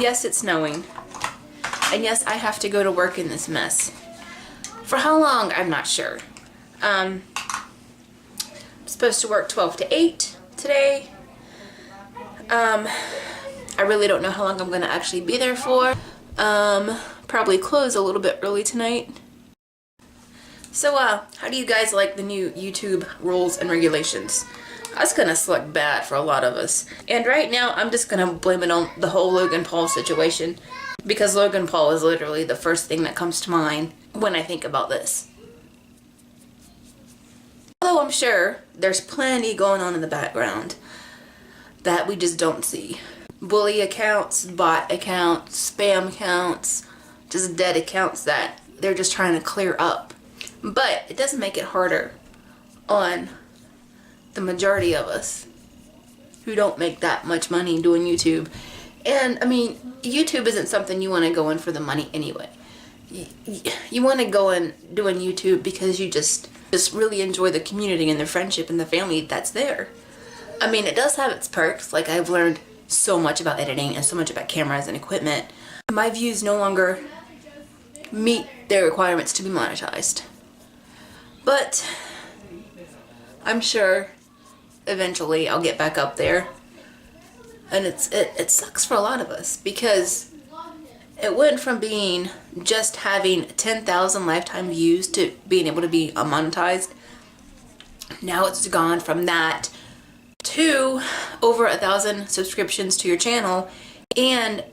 Yes, it's snowing. And yes, I have to go to work in this mess. For how long, I'm not sure. I'm supposed to work 12 to 8 today. I really don't know how long I'm going to actually be there for. Probably close a little bit early tonight. So, how do you guys like the new YouTube rules and regulations? That's gonna suck bad for a lot of us. And right now, I'm just gonna blame it on the whole Logan Paul situation, because Logan Paul is literally the first thing that comes to mind when I think about this. Although I'm sure there's plenty going on in the background that we just don't see. Bully accounts, bot accounts, spam accounts, just dead accounts that they're just trying to clear up. But it doesn't make it harder on the majority of us who don't make that much money doing YouTube. And I mean, YouTube isn't something you want to go in for the money anyway. You want to go in doing YouTube because you just really enjoy the community and the friendship and the family that's there. I mean, it does have its perks. Like, I've learned so much about editing and so much about cameras and equipment. My views no longer meet their requirements to be monetized. But I'm sure eventually I'll get back up there. And it sucks for a lot of us, because it went from being just having 10,000 lifetime views to being able to be monetized. Now it's gone from that to over 1,000 subscriptions to your channel and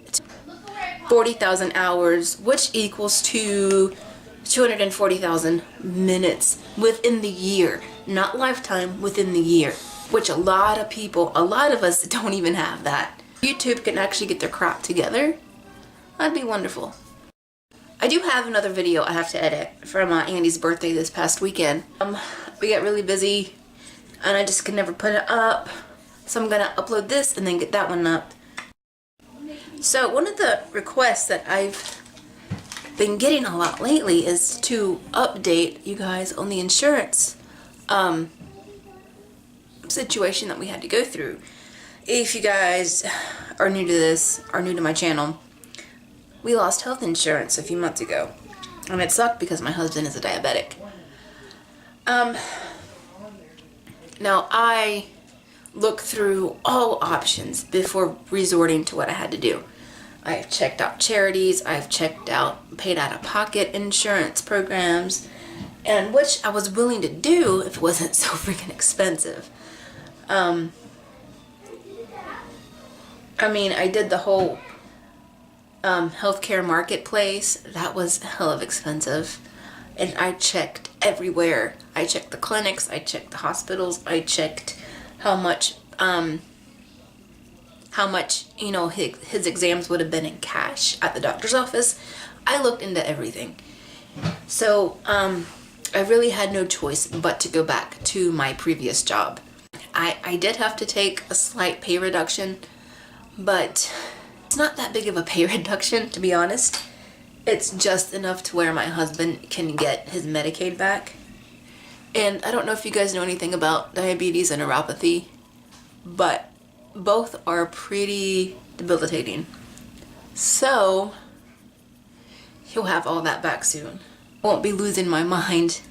40,000 hours, which equals to 240,000 minutes within the year. Not lifetime, within the year. Which a lot of people, a lot of us don't even have that. YouTube can actually get their crap together. That'd be wonderful. I do have another video I have to edit from Andy's birthday this past weekend. We got really busy and I just could never put it up. So I'm gonna upload this and then get that one up. So one of the requests that I've been getting a lot lately is to update you guys on the insurance situation that we had to go through. If you guys are new to this, are new to my channel, we lost health insurance a few months ago. And it sucked because my husband is a diabetic. Now I looked through all options before resorting to what I had to do. I've checked out charities, I've checked out paid out of pocket insurance programs, and which I was willing to do if it wasn't so freaking expensive. I mean, I did the whole healthcare marketplace. That was hell of expensive. And I checked everywhere. I checked the clinics, I checked the hospitals, I checked how much, you know, his exams would have been in cash at the doctor's office. I looked into everything. So, I really had no choice but to go back to my previous job. I did have to take a slight pay reduction, but it's not that big of a pay reduction, to be honest. It's just enough to where my husband can get his Medicaid back. And I don't know if you guys know anything about diabetes and neuropathy, but both are pretty debilitating. So he'll have all that back soon. I won't be losing my mind,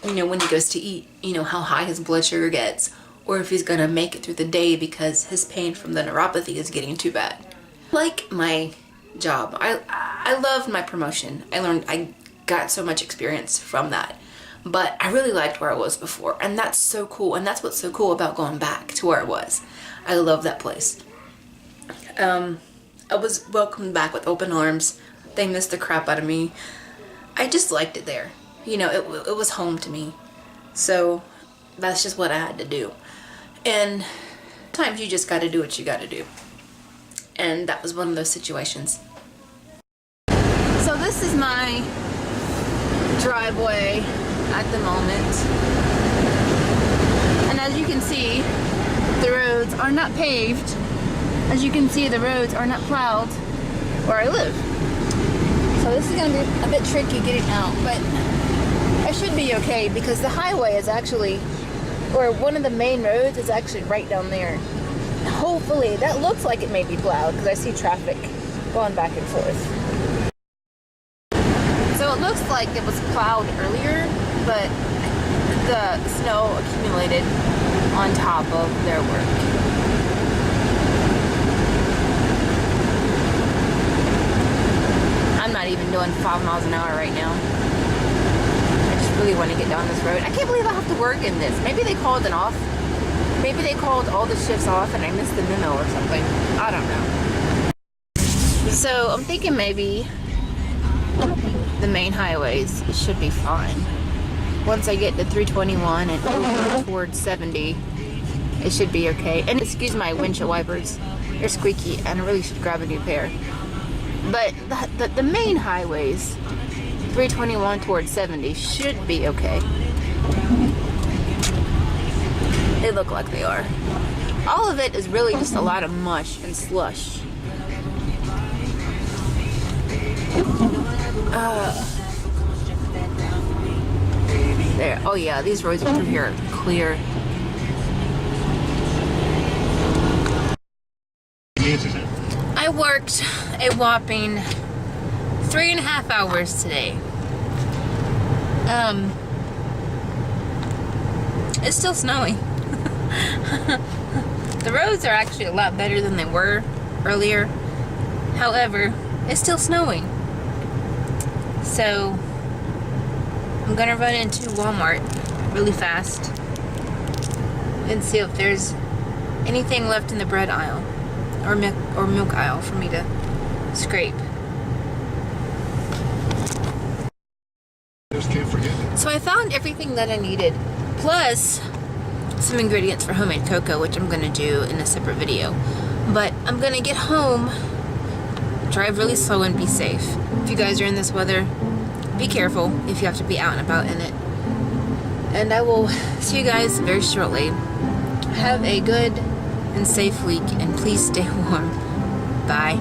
you know, when he goes to eat, you know, how high his blood sugar gets, or if he's gonna make it through the day because his pain from the neuropathy is getting too bad. Like my job, I loved my promotion. I got so much experience from that, but I really liked where I was before, and that's so cool. And that's what's so cool about going back to where I was. I love that place. I was welcomed back with open arms. They missed the crap out of me. I just liked it there. You know, it was home to me. So that's just what I had to do. And sometimes you just got to do what you got to do. And that was one of those situations. So this is my driveway at the moment. And as you can see, the roads are not paved. As you can see, the roads are not plowed where I live. So this is going to be a bit tricky getting out, but I should be okay because the highway is actually, or one of the main roads is actually right down there. hopefully, that looks like it may be plowed because I see traffic going back and forth. So it looks like it was plowed earlier, but the snow accumulated on top of their work. I'm not even doing 5 miles an hour right now. I just really want to get down this road. I can't believe I have to work in this. Maybe they called it off. Maybe they called all the shifts off and I missed the memo or something. I don't know. So I'm thinking maybe the main highways should be fine. Once I get to 321 and over towards 70, it should be okay. And excuse my windshield wipers, they're squeaky and I really should grab a new pair. But the main highways, 321 towards 70, should be okay. They look like they are. All of it is really just a lot of mush and slush. There. Oh yeah, these roads through here are clear. I worked a whopping 3.5 hours today. It's still snowing. The roads are actually a lot better than they were earlier. However, it's still snowing. So I'm gonna run into Walmart really fast and see if there's anything left in the bread aisle or milk aisle for me to scrape. Just can't forget it. So I found everything that I needed, plus some ingredients for homemade cocoa, which I'm gonna do in a separate video. But I'm gonna get home, drive really slow, and be safe. If you guys are in this weather, be careful if you have to be out and about in it. And I will see you guys very shortly. Have a good and safe week, and please stay warm. Bye.